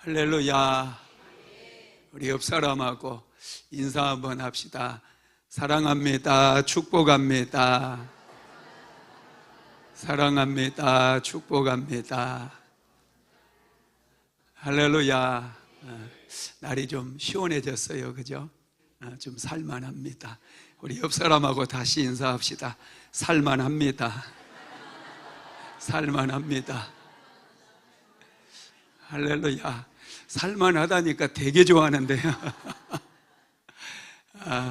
할렐루야. 우리 옆 사람하고 인사 한번 합시다. 사랑합니다. 축복합니다. 사랑합니다. 축복합니다. 할렐루야. 날이 좀 시원해졌어요. 그죠? 좀 살만합니다. 우리 옆 사람하고 다시 인사합시다. 살만합니다. 살만합니다. 할렐루야. 살만하다니까 되게 좋아하는데요.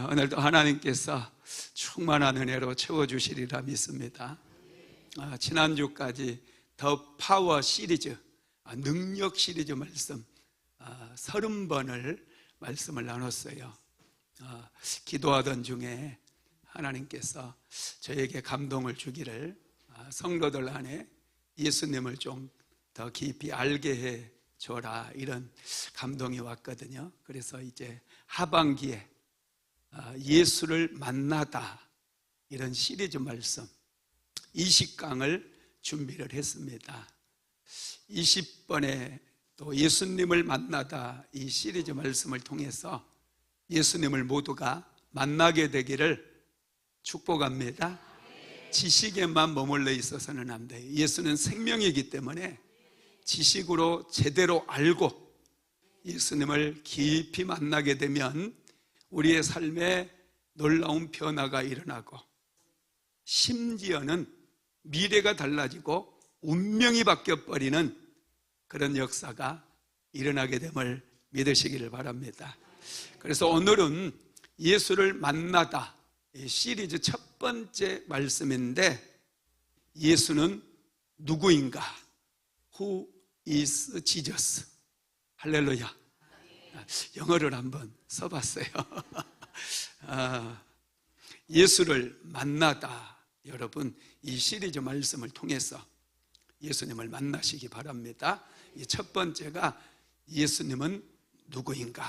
오늘도 하나님께서 충만한 은혜로 채워주시리라 믿습니다. 지난주까지 더 파워 시리즈, 능력 시리즈 말씀 30번을 말씀을 나눴어요. 기도하던 중에 하나님께서 저에게 감동을 주기를, 성도들 안에 예수님을 좀 더 깊이 알게 해 줘라, 이런 감동이 왔거든요. 그래서 이제 하반기에 예수를 만나다, 이런 시리즈 말씀 20강을 준비를 했습니다. 20번에 또 예수님을 만나다, 이 시리즈 말씀을 통해서 예수님을 모두가 만나게 되기를 축복합니다. 지식에만 머물러 있어서는 안 돼요. 예수는 생명이기 때문에 지식으로 제대로 알고 예수님을 깊이 만나게 되면 우리의 삶에 놀라운 변화가 일어나고, 심지어는 미래가 달라지고 운명이 바뀌어버리는 그런 역사가 일어나게 됨을 믿으시기를 바랍니다. 그래서 오늘은 예수를 만나다, 이 시리즈 첫 번째 말씀인데, 예수는 누구인가? Who is Jesus? 할렐루야. 영어를 한번 써봤어요. 예수를 만나다. 여러분, 이 시리즈 말씀을 통해서 예수님을 만나시기 바랍니다. 이 첫 번째가 예수님은 누구인가?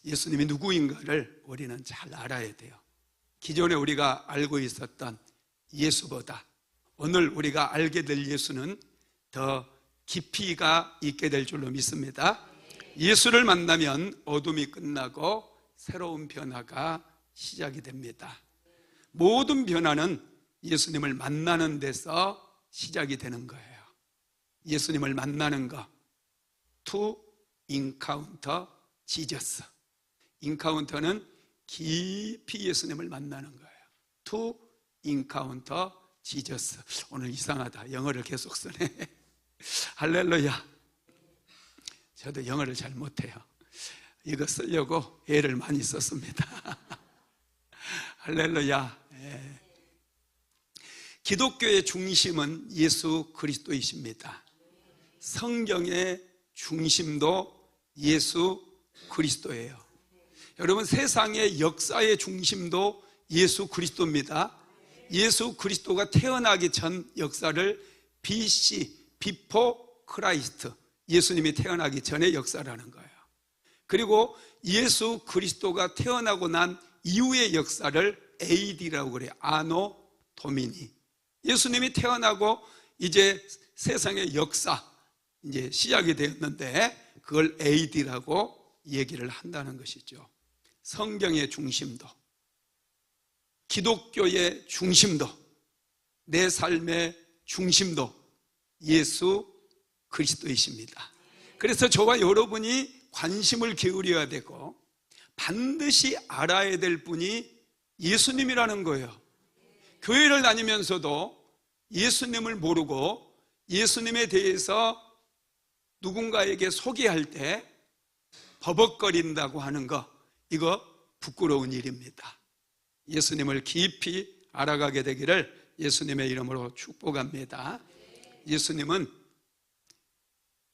예수님이 누구인가를 우리는 잘 알아야 돼요. 기존에 우리가 알고 있었던 예수보다 오늘 우리가 알게 될 예수는 더 깊이가 있게 될 줄로 믿습니다. 예수를 만나면 어둠이 끝나고 새로운 변화가 시작이 됩니다. 모든 변화는 예수님을 만나는 데서 시작이 되는 거예요. 예수님을 만나는 것, To encounter Jesus. 인카운터는 깊이 예수님을 만나는 거예요. To encounter Jesus. 오늘 이상하다, 영어를 계속 쓰네. 할렐루야. 저도 영어를 잘 못해요. 이거 쓰려고 애를 많이 썼습니다. 할렐루야. 예. 기독교의 중심은 예수 그리스도이십니다. 성경의 중심도 예수 그리스도예요. 여러분, 세상의 역사의 중심도 예수 그리스도입니다. 예수 그리스도가 태어나기 전 역사를 BC, Before Christ, 예수님이 태어나기 전의 역사라는 거예요. 그리고 예수 그리스도가 태어나고 난 이후의 역사를 AD라고 그래요. 아노 도미니. 예수님이 태어나고 이제 세상의 역사 이제 시작이 되었는데, 그걸 AD라고 얘기를 한다는 것이죠. 성경의 중심도, 기독교의 중심도, 내 삶의 중심도 예수 그리스도이십니다. 그래서 저와 여러분이 관심을 기울여야 되고 반드시 알아야 될 분이 예수님이라는 거예요. 교회를 다니면서도 예수님을 모르고 예수님에 대해서 누군가에게 소개할 때 버벅거린다고 하는 거, 이거 부끄러운 일입니다. 예수님을 깊이 알아가게 되기를 예수님의 이름으로 축복합니다. 예수님은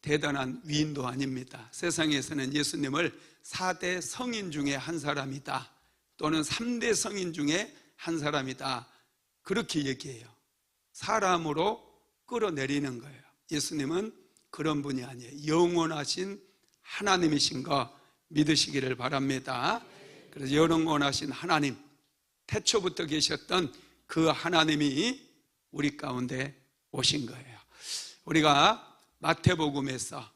대단한 위인도 아닙니다. 세상에서는 예수님을 4대 성인 중에 한 사람이다, 또는 3대 성인 중에 한 사람이다, 그렇게 얘기해요. 사람으로 끌어내리는 거예요. 예수님은 그런 분이 아니에요. 영원하신 하나님이신 거 믿으시기를 바랍니다. 그래서 영원하신 하나님, 태초부터 계셨던 그 하나님이 우리 가운데 오신 거예요. 우리가 마태복음에서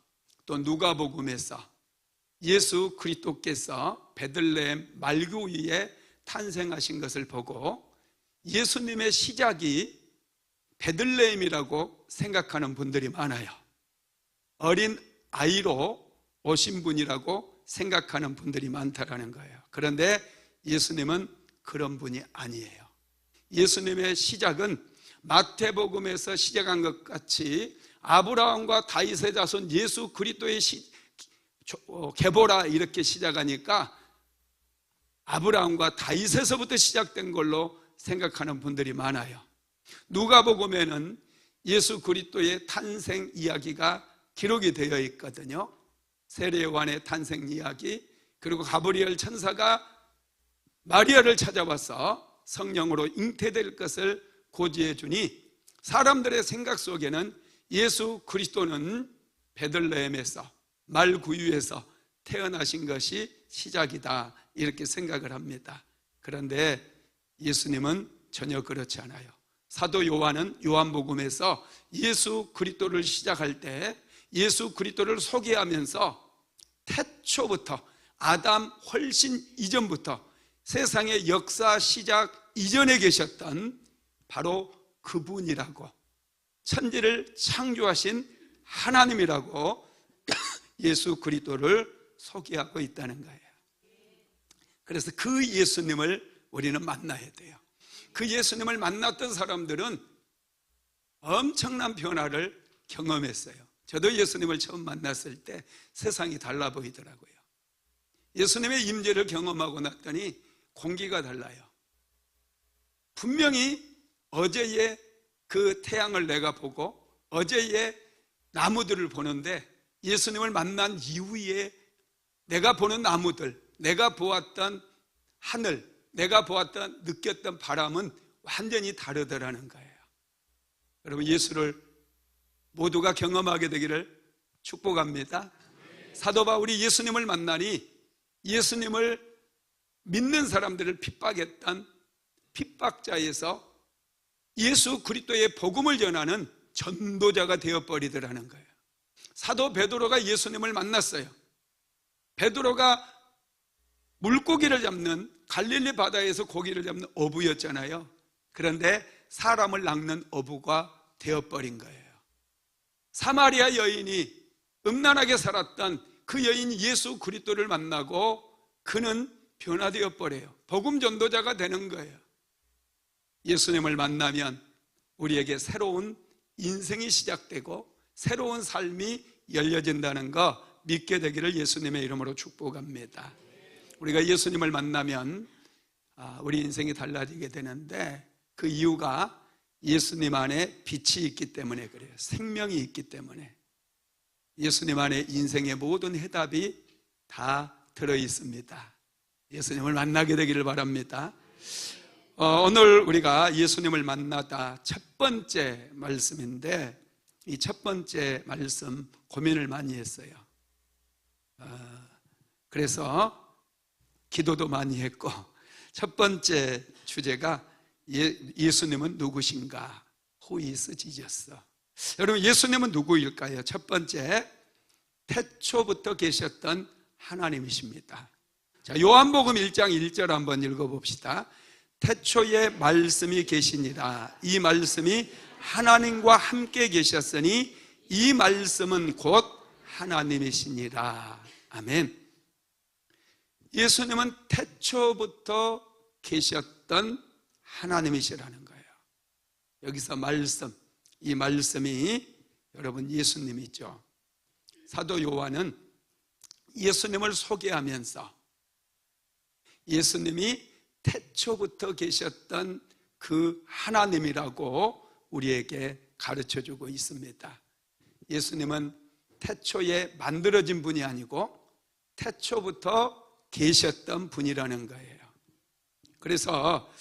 또 누가복음에서 예수 그리스도께서 베들레헴 말구 위에 탄생하신 것을 보고 예수님의 시작이 베들레헴이라고 생각하는 분들이 많아요. 어린 아이로 오신 분이라고 생각하는 분들이 많다라는 거예요. 그런데 예수님은 그런 분이 아니에요. 예수님의 시작은 마태복음에서 시작한 것 같이 아브라함과 다윗의 자손 예수 그리스도의 계보라 이렇게 시작하니까 아브라함과 다윗에서부터 시작된 걸로 생각하는 분들이 많아요. 누가복음에는 예수 그리스도의 탄생 이야기가 기록이 되어 있거든요. 세례 요한의 탄생 이야기, 그리고 가브리엘 천사가 마리아를 찾아와서 성령으로 잉태될 것을 고지해 주니 사람들의 생각 속에는 예수 그리스도는 베들레헴에서 말구유에서 태어나신 것이 시작이다 이렇게 생각을 합니다. 그런데 예수님은 전혀 그렇지 않아요. 사도 요한은 요한복음에서 예수 그리스도를 시작할 때 예수 그리스도를 소개하면서 태초부터 아담 훨씬 이전부터 세상의 역사 시작 이전에 계셨던 바로 그분이라고, 천지를 창조하신 하나님이라고 예수 그리스도를 소개하고 있다는 거예요. 그래서 그 예수님을 우리는 만나야 돼요. 그 예수님을 만났던 사람들은 엄청난 변화를 경험했어요. 저도 예수님을 처음 만났을 때 세상이 달라 보이더라고요. 예수님의 임재를 경험하고 났더니 공기가 달라요. 분명히 어제의 그 태양을 내가 보고 어제의 나무들을 보는데 예수님을 만난 이후에 내가 보는 나무들, 내가 보았던 하늘, 내가 보았던 느꼈던 바람은 완전히 다르더라는 거예요. 여러분, 예수를 모두가 경험하게 되기를 축복합니다. 사도 바울이 예수님을 만나니 예수님을 믿는 사람들을 핍박했던 핍박자에서 예수 그리스도의 복음을 전하는 전도자가 되어버리더라는 거예요. 사도 베드로가 예수님을 만났어요. 베드로가 물고기를 잡는, 갈릴리 바다에서 고기를 잡는 어부였잖아요. 그런데 사람을 낚는 어부가 되어버린 거예요. 사마리아 여인이 음란하게 살았던 그 여인 예수 그리스도를 만나고 그는 변화되어 버려요. 복음 전도자가 되는 거예요. 예수님을 만나면 우리에게 새로운 인생이 시작되고 새로운 삶이 열려진다는 거 믿게 되기를 예수님의 이름으로 축복합니다. 우리가 예수님을 만나면 우리 인생이 달라지게 되는데 그 이유가 예수님 안에 빛이 있기 때문에 그래요. 생명이 있기 때문에. 예수님 안에 인생의 모든 해답이 다 들어있습니다. 예수님을 만나게 되기를 바랍니다. 오늘 우리가 예수님을 만나다 첫 번째 말씀인데 이 첫 번째 말씀 고민을 많이 했어요. 그래서 기도도 많이 했고 첫 번째 주제가 예수님은 누구신가? Who is Jesus? 여러분, 예수님은 누구일까요? 첫 번째, 태초부터 계셨던 하나님이십니다. 자, 요한복음 1장 1절 한번 읽어봅시다. 태초에 말씀이 계시니라. 이 말씀이 하나님과 함께 계셨으니 이 말씀은 곧 하나님이시니라. 아멘. 예수님은 태초부터 계셨던 하나님이시라는 거예요. 여기서 말씀, 이 말씀이 여러분 예수님이죠. 사도 요한은 예수님을 소개하면서 예수님이 태초부터 계셨던 그 하나님이라고 우리에게 가르쳐주고 있습니다. 예수님은 태초에 만들어진 분이 아니고 태초부터 계셨던 분이라는 거예요. 그래서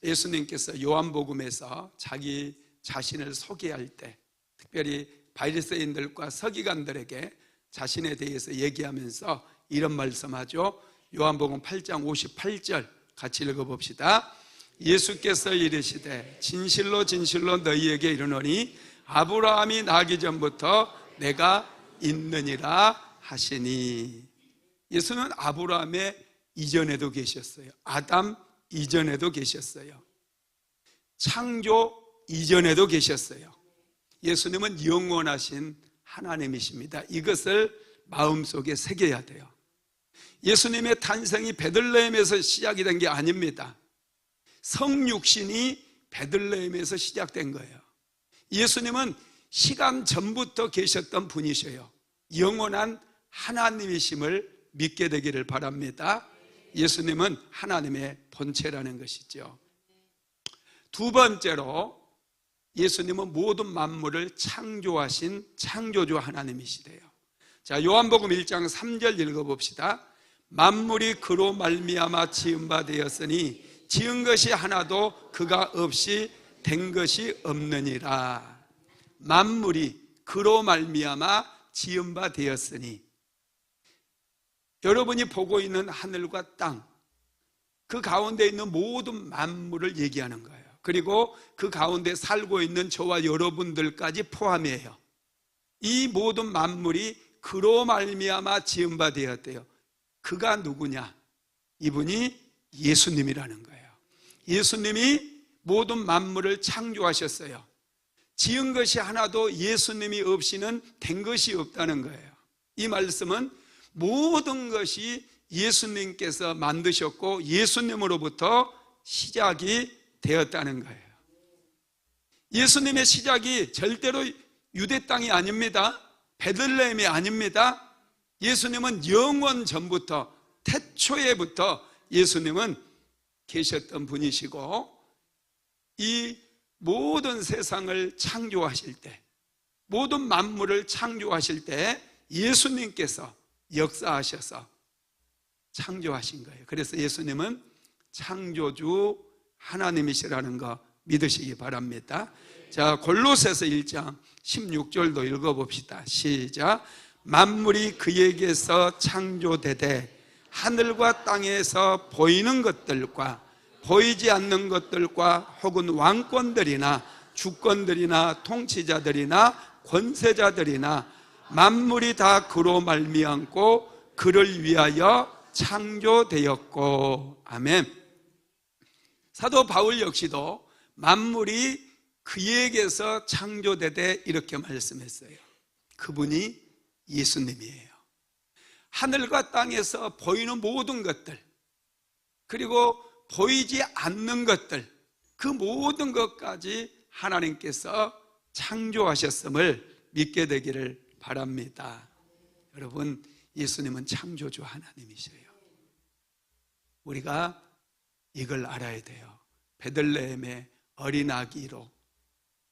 예수님께서 요한복음에서 자기 자신을 소개할 때 특별히 바리새인들과 서기관들에게 자신에 대해서 얘기하면서 이런 말씀하죠. 요한복음 8장 58절 같이 읽어봅시다. 예수께서 이르시되 진실로 진실로 너희에게 이르노니 아브라함이 나기 전부터 내가 있느니라 하시니. 예수는 아브라함의 이전에도 계셨어요. 아담 이전에도 계셨어요. 창조 이전에도 계셨어요. 예수님은 영원하신 하나님이십니다. 이것을 마음속에 새겨야 돼요. 예수님의 탄생이 베들레헴에서 시작이 된 게 아닙니다. 성육신이 베들레헴에서 시작된 거예요. 예수님은 시간 전부터 계셨던 분이셔요. 영원한 하나님이심을 믿게 되기를 바랍니다. 예수님은 하나님의 본체라는 것이죠. 두 번째로 예수님은 모든 만물을 창조하신 창조주 하나님이시래요. 자, 요한복음 1장 3절 읽어봅시다. 만물이 그로 말미암아 지은 바 되었으니 지은 것이 하나도 그가 없이 된 것이 없느니라. 만물이 그로 말미암아 지은 바 되었으니, 여러분이 보고 있는 하늘과 땅, 그 가운데 있는 모든 만물을 얘기하는 거예요. 그리고 그 가운데 살고 있는 저와 여러분들까지 포함해요. 이 모든 만물이 그로 말미암아 지은 바 되었대요. 그가 누구냐? 이분이 예수님이라는 거예요. 예수님이 모든 만물을 창조하셨어요. 지은 것이 하나도 예수님이 없이는 된 것이 없다는 거예요. 이 말씀은 모든 것이 예수님께서 만드셨고 예수님으로부터 시작이 되었다는 거예요. 예수님의 시작이 절대로 유대 땅이 아닙니다. 베들레헴이 아닙니다. 예수님은 영원 전부터, 태초에부터 예수님은 계셨던 분이시고, 이 모든 세상을 창조하실 때, 모든 만물을 창조하실 때 예수님께서 역사하셔서 창조하신 거예요. 그래서 예수님은 창조주 하나님이시라는 거 믿으시기 바랍니다. 자, 골로새서 1장 16절도 읽어봅시다. 시작. 만물이 그에게서 창조되되 하늘과 땅에서 보이는 것들과 보이지 않는 것들과 혹은 왕권들이나 주권들이나 통치자들이나 권세자들이나 만물이 다 그로 말미암고 그를 위하여 창조되었고. 아멘. 사도 바울 역시도 만물이 그에게서 창조되되 이렇게 말씀했어요. 그분이 예수님이에요. 하늘과 땅에서 보이는 모든 것들, 그리고 보이지 않는 것들, 그 모든 것까지 하나님께서 창조하셨음을 믿게 되기를 바랍니다. 여러분, 예수님은 창조주 하나님이셔요. 우리가 이걸 알아야 돼요. 베들레헴의 어린 아기로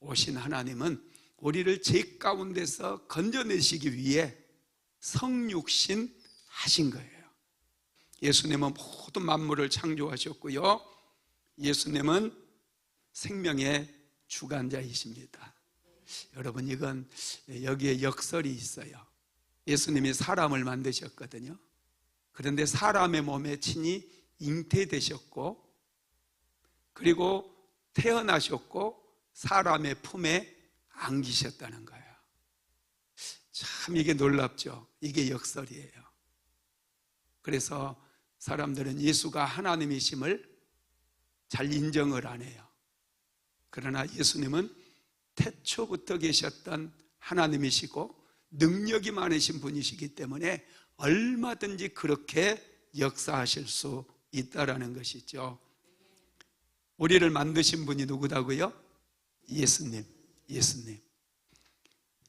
오신 하나님은 우리를 죄 가운데서 건져내시기 위해 성육신 하신 거예요. 예수님은 모든 만물을 창조하셨고요, 예수님은 생명의 주관자이십니다. 여러분, 이건 여기에 역설이 있어요. 예수님이 사람을 만드셨거든요. 그런데 사람의 몸에 친히 잉태되셨고, 그리고 태어나셨고 사람의 품에 안기셨다는 거예요. 참 이게 놀랍죠. 이게 역설이에요. 그래서 사람들은 예수가 하나님이심을 잘 인정을 안 해요. 그러나 예수님은 태초부터 계셨던 하나님이시고 능력이 많으신 분이시기 때문에 얼마든지 그렇게 역사하실 수 있다라는 것이죠. 우리를 만드신 분이 누구다고요? 예수님.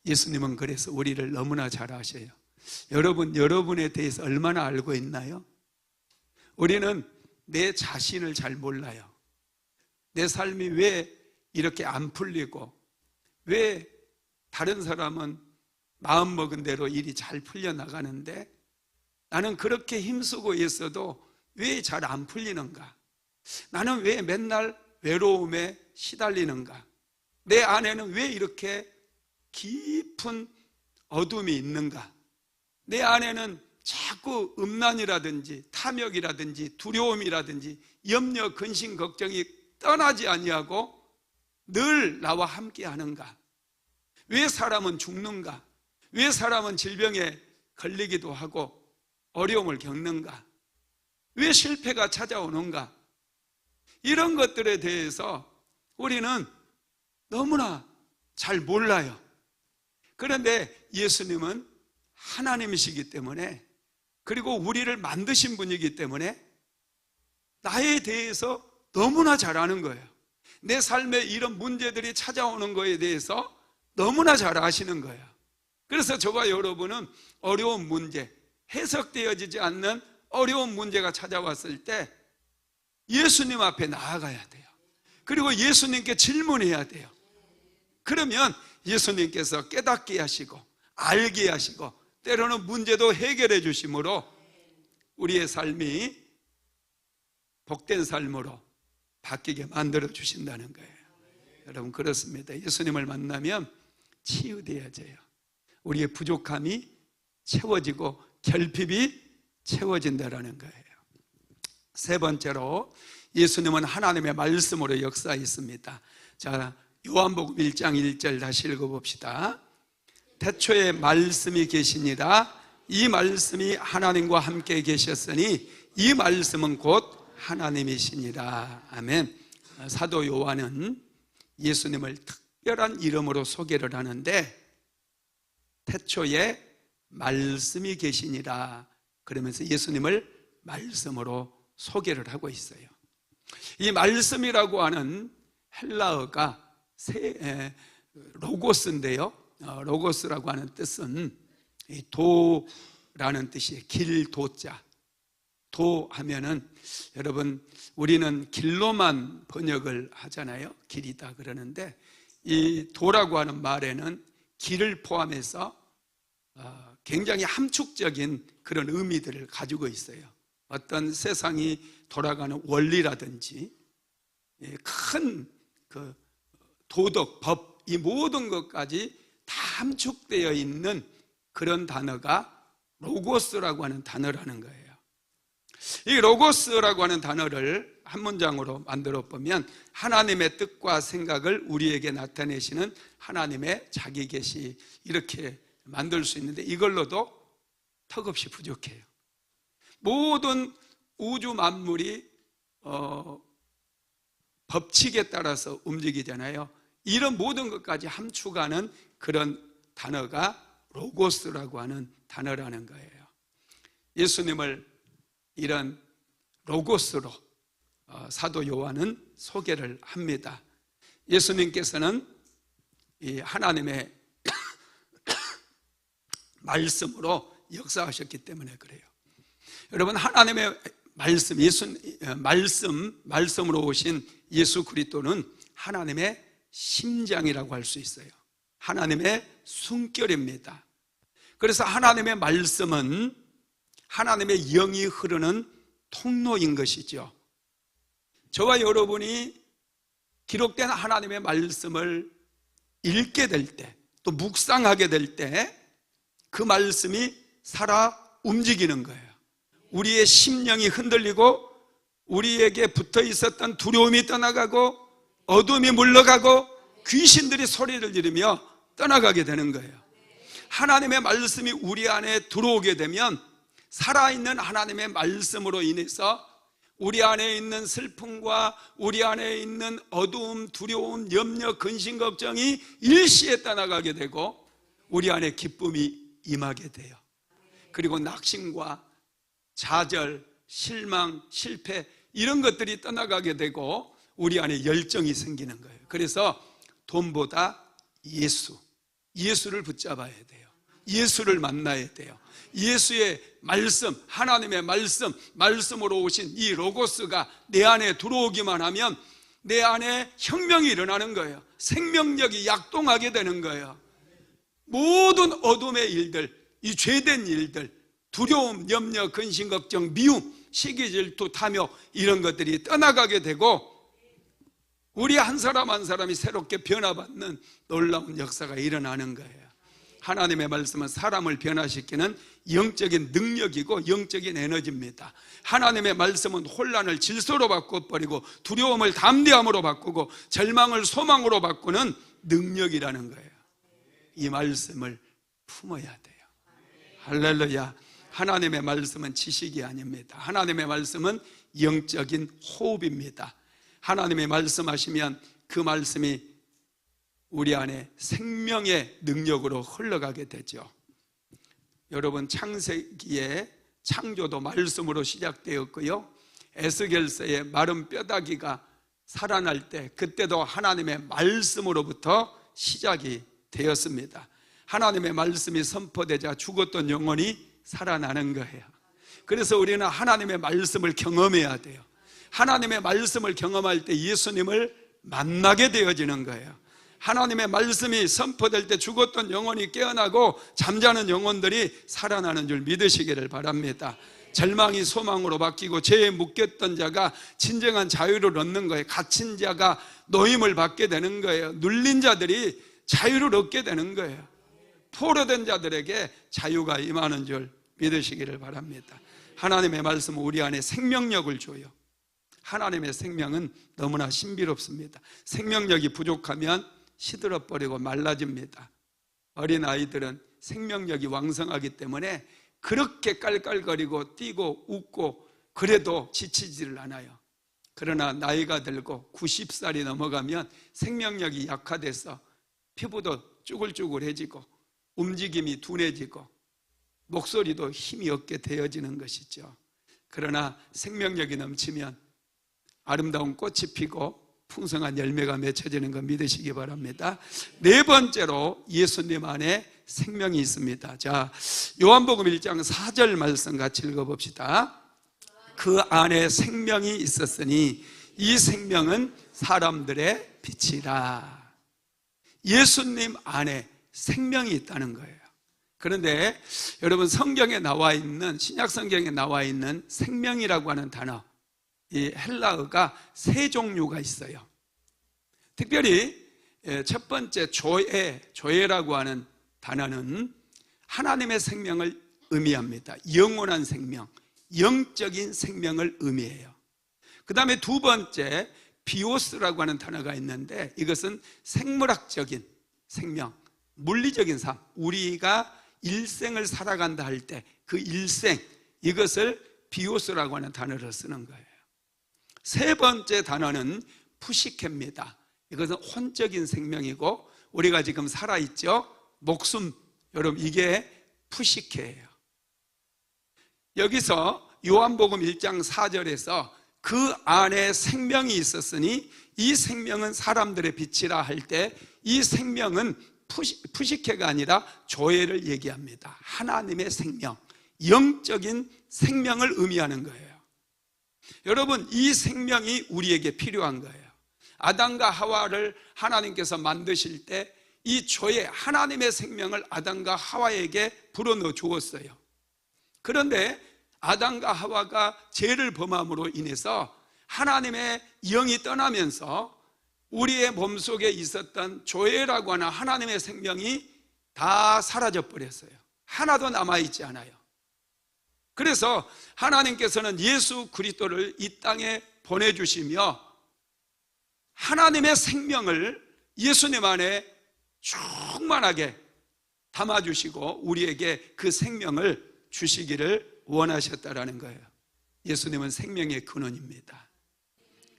예수님은 그래서 우리를 너무나 잘 아셔요. 여러분에 대해서 얼마나 알고 있나요? 우리는 내 자신을 잘 몰라요. 내 삶이 왜 이렇게 안 풀리고, 왜 다른 사람은 마음먹은 대로 일이 잘 풀려나가는데 나는 그렇게 힘쓰고 있어도 왜 잘 안 풀리는가? 나는 왜 맨날 외로움에 시달리는가? 내 안에는 왜 이렇게 깊은 어둠이 있는가? 내 안에는 자꾸 음란이라든지 탐욕이라든지 두려움이라든지 염려, 근심, 걱정이 떠나지 아니하고 늘 나와 함께 하는가? 왜 사람은 죽는가? 왜 사람은 질병에 걸리기도 하고 어려움을 겪는가? 왜 실패가 찾아오는가? 이런 것들에 대해서 우리는 너무나 잘 몰라요. 그런데 예수님은 하나님이시기 때문에, 그리고 우리를 만드신 분이기 때문에 나에 대해서 너무나 잘 아는 거예요. 내 삶에 이런 문제들이 찾아오는 거에 대해서 너무나 잘 아시는 거예요. 그래서 저와 여러분은 어려운 문제, 해석되어지지 않는 어려운 문제가 찾아왔을 때 예수님 앞에 나아가야 돼요. 그리고 예수님께 질문해야 돼요. 그러면 예수님께서 깨닫게 하시고 알게 하시고 때로는 문제도 해결해 주심으로 우리의 삶이 복된 삶으로 바뀌게 만들어 주신다는 거예요. 여러분, 그렇습니다. 예수님을 만나면 치유되어져요. 우리의 부족함이 채워지고 결핍이 채워진다는 거예요. 세 번째로 예수님은 하나님의 말씀으로 역사했습니다. 자, 요한복음 1장 1절 다시 읽어봅시다. 태초에 말씀이 계시니라. 이 말씀이 하나님과 함께 계셨으니 이 말씀은 곧 하나님이시니라. 아멘. 사도 요한은 예수님을 특별한 이름으로 소개를 하는데, 태초에 말씀이 계시니라 그러면서 예수님을 말씀으로 소개를 하고 있어요. 이 말씀이라고 하는 헬라어가 로고스인데요, 로고스라고 하는 뜻은 도라는 뜻이에요. 길, 도자. 도 하면은, 여러분, 우리는 길로만 번역을 하잖아요. 길이다 그러는데, 이 도라고 하는 말에는 길을 포함해서 굉장히 함축적인 그런 의미들을 가지고 있어요. 어떤 세상이 돌아가는 원리라든지 큰 그 도덕, 법, 이 모든 것까지 다 함축되어 있는 그런 단어가 로고스라고 하는 단어라는 거예요. 이 로고스라고 하는 단어를 한 문장으로 만들어 보면 하나님의 뜻과 생각을 우리에게 나타내시는 하나님의 자기 계시, 이렇게 만들 수 있는데 이걸로도 턱없이 부족해요. 모든 우주 만물이 법칙에 따라서 움직이잖아요. 이런 모든 것까지 함축하는 그런 단어가 로고스라고 하는 단어라는 거예요. 예수님을 이런 로고스로 사도 요한은 소개를 합니다. 예수님께서는 이 하나님의 말씀으로 역사하셨기 때문에 그래요. 여러분, 하나님의 말씀으로 오신 예수 그리스도는 하나님의 심장이라고 할 수 있어요. 하나님의 숨결입니다. 그래서 하나님의 말씀은 하나님의 영이 흐르는 통로인 것이죠. 저와 여러분이 기록된 하나님의 말씀을 읽게 될 때, 또 묵상하게 될 때 그 말씀이 살아 움직이는 거예요. 우리의 심령이 흔들리고 우리에게 붙어 있었던 두려움이 떠나가고 어둠이 물러가고 귀신들이 소리를 지르며 떠나가게 되는 거예요. 하나님의 말씀이 우리 안에 들어오게 되면 살아있는 하나님의 말씀으로 인해서 우리 안에 있는 슬픔과 우리 안에 있는 어두움, 두려움, 염려, 근심, 걱정이 일시에 떠나가게 되고 우리 안에 기쁨이 임하게 돼요. 그리고 낙심과 좌절, 실망, 실패 이런 것들이 떠나가게 되고 우리 안에 열정이 생기는 거예요. 그래서 돈보다 예수를 붙잡아야 돼요. 예수를 만나야 돼요. 예수의 말씀, 하나님의 말씀으로 오신 이 로고스가 내 안에 들어오기만 하면 내 안에 혁명이 일어나는 거예요. 생명력이 약동하게 되는 거예요. 모든 어둠의 일들, 이 죄된 일들, 두려움, 염려, 근심, 걱정, 미움, 시기, 질투, 탐욕 이런 것들이 떠나가게 되고 우리 한 사람 한 사람이 새롭게 변화받는 놀라운 역사가 일어나는 거예요. 하나님의 말씀은 사람을 변화시키는 영적인 능력이고 영적인 에너지입니다. 하나님의 말씀은 혼란을 질서로 바꿔버리고 두려움을 담대함으로 바꾸고 절망을 소망으로 바꾸는 능력이라는 거예요. 이 말씀을 품어야 돼요. 할렐루야. 하나님의 말씀은 지식이 아닙니다. 하나님의 말씀은 영적인 호흡입니다. 하나님의 말씀하시면 그 말씀이 우리 안에 생명의 능력으로 흘러가게 되죠. 여러분, 창세기에 창조도 말씀으로 시작되었고요, 에스겔서의 마른 뼈다귀가 살아날 때 그때도 하나님의 말씀으로부터 시작이 되었습니다. 하나님의 말씀이 선포되자 죽었던 영혼이 살아나는 거예요. 그래서 우리는 하나님의 말씀을 경험해야 돼요. 하나님의 말씀을 경험할 때 예수님을 만나게 되어지는 거예요. 하나님의 말씀이 선포될 때 죽었던 영혼이 깨어나고 잠자는 영혼들이 살아나는 줄 믿으시기를 바랍니다. 절망이 소망으로 바뀌고 죄에 묶였던 자가 진정한 자유를 얻는 거예요. 갇힌 자가 노임을 받게 되는 거예요. 눌린 자들이 자유를 얻게 되는 거예요. 포로된 자들에게 자유가 임하는 줄 믿으시기를 바랍니다. 하나님의 말씀은 우리 안에 생명력을 줘요. 하나님의 생명은 너무나 신비롭습니다. 생명력이 부족하면 시들어버리고 말라집니다. 어린아이들은 생명력이 왕성하기 때문에 그렇게 깔깔거리고 뛰고 웃고 그래도 지치지를 않아요. 그러나 나이가 들고 90살이 넘어가면 생명력이 약화돼서 피부도 쭈글쭈글해지고 움직임이 둔해지고 목소리도 힘이 없게 되어지는 것이죠. 그러나 생명력이 넘치면 아름다운 꽃이 피고 풍성한 열매가 맺혀지는 거 믿으시기 바랍니다. 네 번째로 예수님 안에 생명이 있습니다. 자, 요한복음 1장 4절 말씀 같이 읽어봅시다. 그 안에 생명이 있었으니 이 생명은 사람들의 빛이라. 예수님 안에 생명이 있다는 거예요. 그런데 여러분, 성경에 나와 있는, 신약 성경에 나와 있는 생명이라고 하는 단어, 이 헬라어가 세 종류가 있어요. 특별히 첫 번째 조에라고 하는 단어는 하나님의 생명을 의미합니다. 영원한 생명, 영적인 생명을 의미해요. 그 다음에 두 번째 비오스라고 하는 단어가 있는데 이것은 생물학적인 생명, 물리적인 삶, 우리가 일생을 살아간다 할 때 그 일생, 이것을 비오스라고 하는 단어를 쓰는 거예요. 세 번째 단어는 푸시케입니다. 이것은 혼적인 생명이고 우리가 지금 살아있죠? 목숨, 여러분, 이게 푸시케예요. 여기서 요한복음 1장 4절에서 그 안에 생명이 있었으니 이 생명은 사람들의 빛이라 할 때 이 생명은 푸시케가 아니라 조에를 얘기합니다. 하나님의 생명, 영적인 생명을 의미하는 거예요. 여러분, 이 생명이 우리에게 필요한 거예요. 아담과 하와를 하나님께서 만드실 때 이 조에 하나님의 생명을 아담과 하와에게 불어넣어 주었어요. 그런데 아담과 하와가 죄를 범함으로 인해서 하나님의 영이 떠나면서 우리의 몸속에 있었던 조에라고 하는 하나님의 생명이 다 사라져 버렸어요. 하나도 남아있지 않아요. 그래서 하나님께서는 예수 그리스도를 이 땅에 보내주시며 하나님의 생명을 예수님 안에 충만하게 담아주시고 우리에게 그 생명을 주시기를 원하셨다라는 거예요. 예수님은 생명의 근원입니다.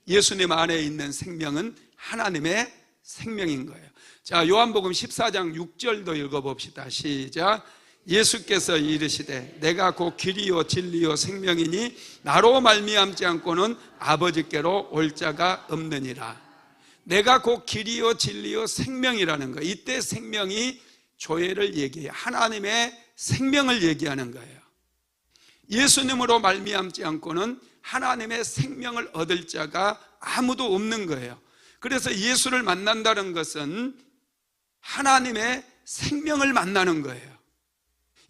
예수님 안에 있는 생명은 하나님의 생명인 거예요. 자, 요한복음 14장 6절도 읽어봅시다. 시작. 예수께서 이르시되 내가 곧 길이요 진리요 생명이니 나로 말미암지 않고는 아버지께로 올 자가 없느니라. 내가 곧 길이요 진리요 생명이라는 거예요. 이때 생명이 조회를 얘기해요. 하나님의 생명을 얘기하는 거예요. 예수님으로 말미암지 않고는 하나님의 생명을 얻을 자가 아무도 없는 거예요. 그래서 예수를 만난다는 것은 하나님의 생명을 만나는 거예요.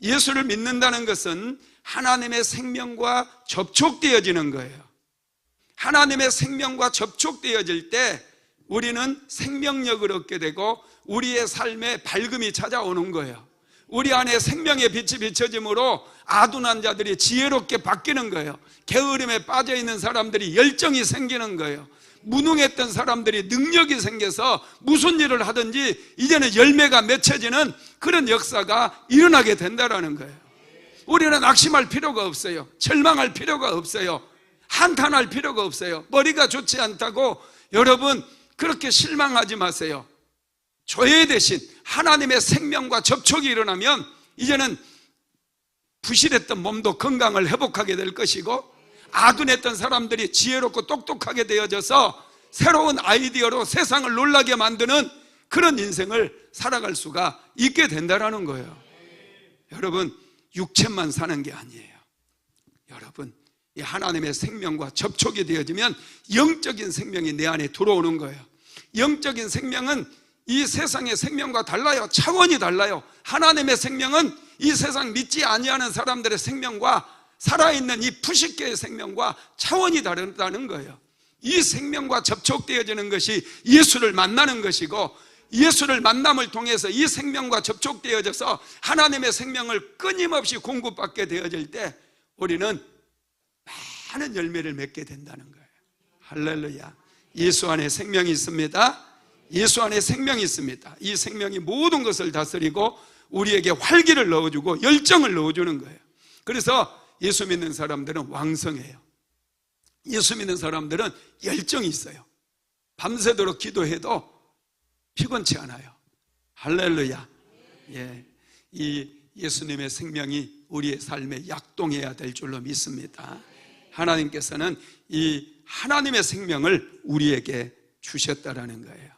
예수를 믿는다는 것은 하나님의 생명과 접촉되어지는 거예요. 하나님의 생명과 접촉되어질 때 우리는 생명력을 얻게 되고 우리의 삶에 밝음이 찾아오는 거예요. 우리 안에 생명의 빛이 비춰짐으로 아둔한 자들이 지혜롭게 바뀌는 거예요. 게으름에 빠져있는 사람들이 열정이 생기는 거예요. 무능했던 사람들이 능력이 생겨서 무슨 일을 하든지 이제는 열매가 맺혀지는 그런 역사가 일어나게 된다는 거예요. 우리는 낙심할 필요가 없어요. 절망할 필요가 없어요. 한탄할 필요가 없어요. 머리가 좋지 않다고 여러분 그렇게 실망하지 마세요. 조회 대신 하나님의 생명과 접촉이 일어나면 이제는 부실했던 몸도 건강을 회복하게 될 것이고, 아둔했던 사람들이 지혜롭고 똑똑하게 되어져서 새로운 아이디어로 세상을 놀라게 만드는 그런 인생을 살아갈 수가 있게 된다는 거예요. 여러분, 육체만 사는 게 아니에요. 여러분, 이 하나님의 생명과 접촉이 되어지면 영적인 생명이 내 안에 들어오는 거예요. 영적인 생명은 이 세상의 생명과 달라요. 차원이 달라요. 하나님의 생명은 이 세상 믿지 아니하는 사람들의 생명과 살아있는 이 푸시케의 생명과 차원이 다르다는 거예요. 이 생명과 접촉되어지는 것이 예수를 만나는 것이고, 예수를 만남을 통해서 이 생명과 접촉되어져서 하나님의 생명을 끊임없이 공급받게 되어질 때 우리는 많은 열매를 맺게 된다는 거예요. 할렐루야. 예수 안에 생명이 있습니다. 예수 안에 생명이 있습니다. 이 생명이 모든 것을 다스리고 우리에게 활기를 넣어주고 열정을 넣어주는 거예요. 그래서 예수 믿는 사람들은 왕성해요. 예수 믿는 사람들은 열정이 있어요. 밤새도록 기도해도 피곤치 않아요. 할렐루야. 예, 이 예수님의 생명이 우리의 삶에 약동해야 될 줄로 믿습니다. 하나님께서는 이 하나님의 생명을 우리에게 주셨다라는 거예요.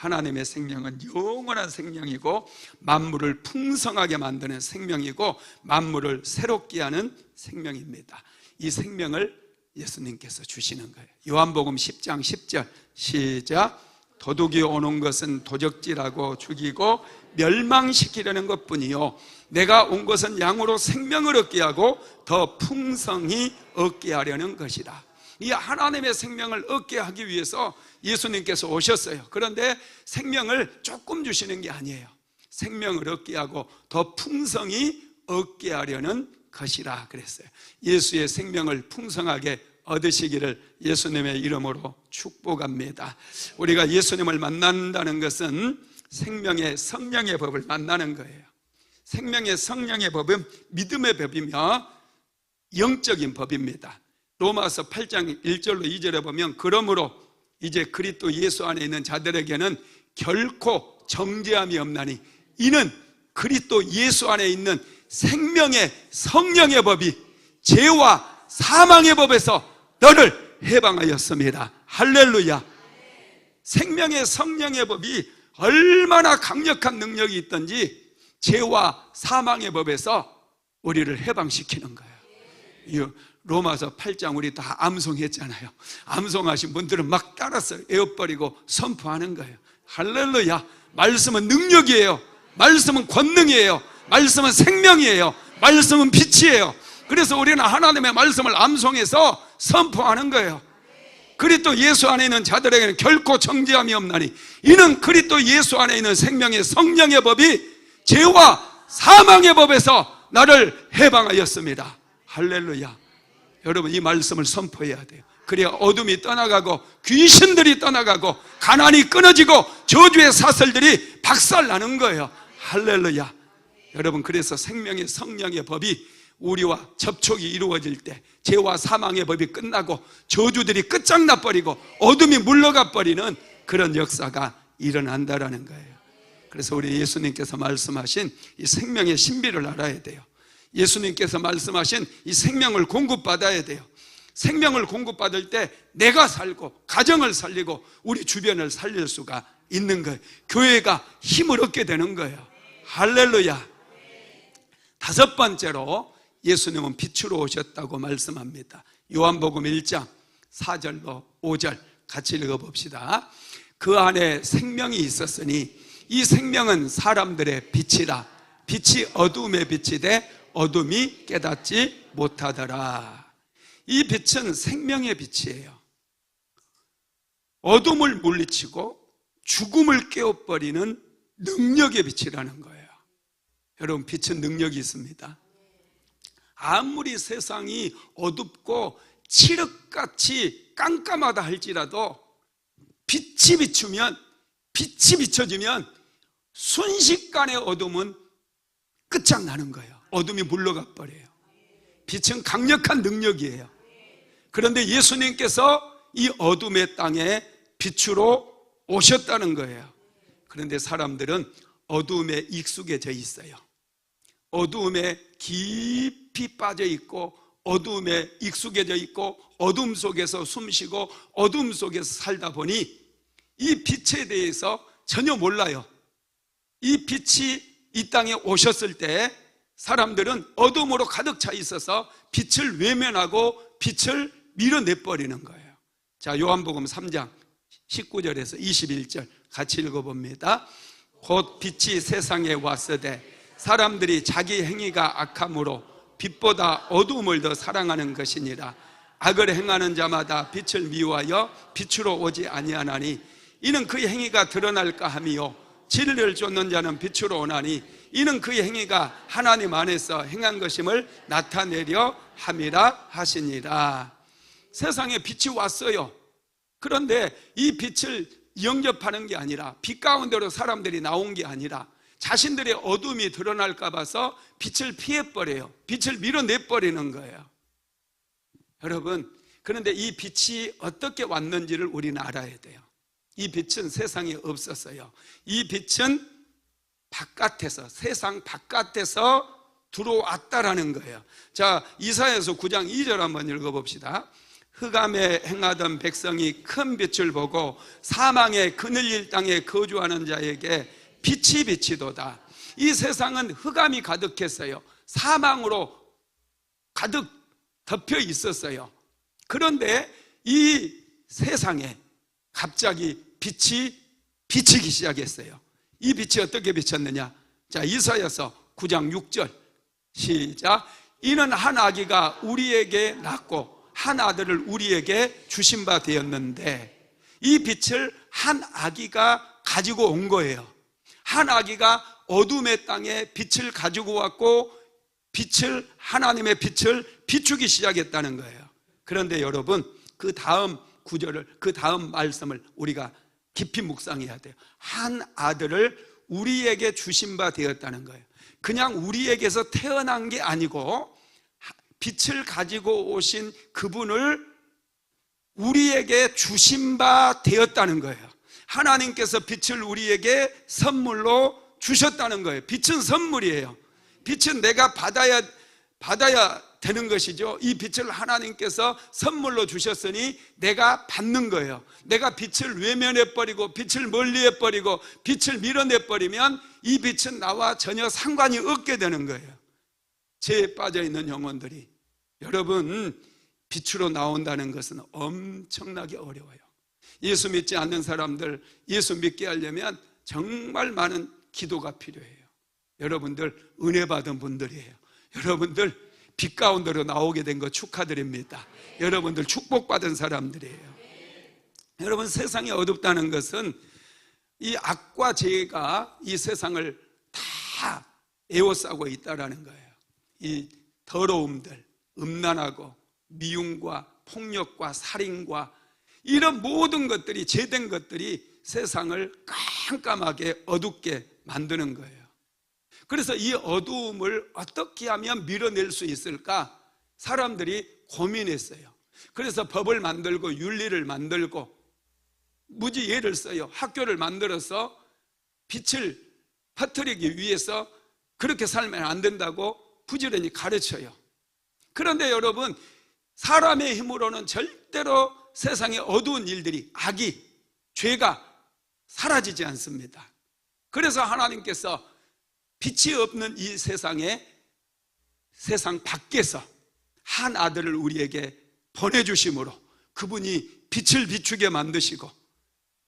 하나님의 생명은 영원한 생명이고 만물을 풍성하게 만드는 생명이고 만물을 새롭게 하는 생명입니다. 이 생명을 예수님께서 주시는 거예요. 요한복음 10장 10절 시작. 도둑이 오는 것은 도적질하고 죽이고 멸망시키려는 것뿐이요 내가 온 것은 양으로 생명을 얻게 하고 더 풍성히 얻게 하려는 것이다. 이 하나님의 생명을 얻게 하기 위해서 예수님께서 오셨어요. 그런데 생명을 조금 주시는 게 아니에요. 생명을 얻게 하고 더 풍성히 얻게 하려는 것이라 그랬어요. 예수의 생명을 풍성하게 얻으시기를 예수님의 이름으로 축복합니다. 우리가 예수님을 만난다는 것은 생명의 성령의 법을 만나는 거예요. 생명의 성령의 법은 믿음의 법이며 영적인 법입니다. 로마서 8장 1절로 2절에 보면 그러므로 이제 그리스도 예수 안에 있는 자들에게는 결코 정죄함이 없나니 이는 그리스도 예수 안에 있는 생명의 성령의 법이 죄와 사망의 법에서 너를 해방하였습니다. 할렐루야. 생명의 성령의 법이 얼마나 강력한 능력이 있든지 죄와 사망의 법에서 우리를 해방시키는 거예요. 로마서 8장 우리 다 암송했잖아요. 암송하신 분들은 막 따랐어요. 에어버리고 선포하는 거예요. 할렐루야. 말씀은 능력이에요. 말씀은 권능이에요. 말씀은 생명이에요. 말씀은 빛이에요. 그래서 우리는 하나님의 말씀을 암송해서 선포하는 거예요. 그리스도 예수 안에 있는 자들에게는 결코 정죄함이 없나니 이는 그리스도 예수 안에 있는 생명의 성령의 법이 죄와 사망의 법에서 나를 해방하였습니다. 할렐루야. 여러분 이 말씀을 선포해야 돼요. 그래야 어둠이 떠나가고 귀신들이 떠나가고 가난이 끊어지고 저주의 사슬들이 박살나는 거예요. 할렐루야. 여러분 그래서 생명의 성령의 법이 우리와 접촉이 이루어질 때 죄와 사망의 법이 끝나고 저주들이 끝장나 버리고 어둠이 물러가 버리는 그런 역사가 일어난다라는 거예요. 그래서 우리 예수님께서 말씀하신 이 생명의 신비를 알아야 돼요. 예수님께서 말씀하신 이 생명을 공급받아야 돼요. 생명을 공급받을 때 내가 살고 가정을 살리고 우리 주변을 살릴 수가 있는 거예요. 교회가 힘을 얻게 되는 거예요. 할렐루야. 다섯 번째로 예수님은 빛으로 오셨다고 말씀합니다. 요한복음 1장 4절로 5절 같이 읽어봅시다. 그 안에 생명이 있었으니 이 생명은 사람들의 빛이라. 빛이 어둠의 빛이 돼 어둠이 깨닫지 못하더라. 이 빛은 생명의 빛이에요. 어둠을 물리치고 죽음을 깨워버리는 능력의 빛이라는 거예요. 여러분 빛은 능력이 있습니다. 아무리 세상이 어둡고 칠흑같이 깜깜하다 할지라도 빛이 비춰지면 순식간에 어둠은 끝장나는 거예요. 어둠이 물러가 버려요. 빛은 강력한 능력이에요. 그런데 예수님께서 이 어둠의 땅에 빛으로 오셨다는 거예요. 그런데 사람들은 어둠에 익숙해져 있어요. 어두움에 깊이 빠져 있고 어두움에 익숙해져 있고 어둠 속에서 숨쉬고 어둠 속에서 살다 보니 이 빛에 대해서 전혀 몰라요. 이 빛이 이 땅에 오셨을 때 사람들은 어둠으로 가득 차 있어서 빛을 외면하고 빛을 밀어내버리는 거예요. 자, 요한복음 3장 19절에서 21절 같이 읽어봅니다. 곧 빛이 세상에 왔으되 사람들이 자기 행위가 악함으로 빛보다 어두움을 더 사랑하는 것이니라. 악을 행하는 자마다 빛을 미워하여 빛으로 오지 아니하나니 이는 그의 행위가 드러날까 함이요 진리를 쫓는 자는 빛으로 오나니 이는 그의 행위가 하나님 안에서 행한 것임을 나타내려 함이라 하시니라. 세상에 빛이 왔어요. 그런데 이 빛을 영접하는 게 아니라 빛 가운데로 사람들이 나온 게 아니라 자신들의 어둠이 드러날까 봐서 빛을 피해버려요. 빛을 밀어내버리는 거예요. 여러분, 그런데 이 빛이 어떻게 왔는지를 우리는 알아야 돼요. 이 빛은 세상에 없었어요. 이 빛은 바깥에서, 세상 바깥에서 들어왔다라는 거예요. 자, 이사야서 9장 2절 한번 읽어봅시다. 흑암에 행하던 백성이 큰 빛을 보고 사망의 그늘릴 땅에 거주하는 자에게 빛이 비치도다. 이 세상은 흑암이 가득했어요. 사망으로 가득 덮여 있었어요. 그런데 이 세상에 갑자기 빛이 비치기 시작했어요. 이 빛이 어떻게 비쳤느냐? 자, 이사야서 9장 6절 시작. 이는 한 아기가 우리에게 낳고 한 아들을 우리에게 주신 바 되었는데 이 빛을 한 아기가 가지고 온 거예요. 한 아기가 어둠의 땅에 빛을 가지고 왔고 빛을, 하나님의 빛을 비추기 시작했다는 거예요. 그런데 여러분, 그 다음 구절을, 그 다음 말씀을 우리가 깊이 묵상해야 돼요. 한 아들을 우리에게 주신 바 되었다는 거예요. 그냥 우리에게서 태어난 게 아니고 빛을 가지고 오신 그분을 우리에게 주신 바 되었다는 거예요. 하나님께서 빛을 우리에게 선물로 주셨다는 거예요. 빛은 선물이에요. 빛은 내가 받아야 되는 것이죠. 이 빛을 하나님께서 선물로 주셨으니 내가 받는 거예요. 내가 빛을 외면해버리고 빛을 멀리해버리고 빛을 밀어내버리면 이 빛은 나와 전혀 상관이 없게 되는 거예요. 죄에 빠져있는 영혼들이, 여러분, 빛으로 나온다는 것은 엄청나게 어려워요. 예수 믿지 않는 사람들 예수 믿게 하려면 정말 많은 기도가 필요해요. 여러분들 은혜 받은 분들이에요. 여러분들 빛 가운데로 나오게 된 거 축하드립니다. 여러분들 축복받은 사람들이에요. 여러분, 세상이 어둡다는 것은 이 악과 죄가 이 세상을 다 에워싸고 있다라는 거예요. 이 더러움들, 음란하고 미움과 폭력과 살인과 이런 모든 것들이, 죄된 것들이 세상을 깜깜하게 어둡게 만드는 거예요. 그래서 이 어두움을 어떻게 하면 밀어낼 수 있을까? 사람들이 고민했어요. 그래서 법을 만들고 윤리를 만들고 무지 예를 써요. 학교를 만들어서 빛을 퍼뜨리기 위해서 그렇게 살면 안 된다고 부지런히 가르쳐요. 그런데 여러분, 사람의 힘으로는 절대로 세상의 어두운 일들이, 악이, 죄가 사라지지 않습니다. 그래서 하나님께서 빛이 없는 이 세상에, 세상 밖에서 한 아들을 우리에게 보내주심으로 그분이 빛을 비추게 만드시고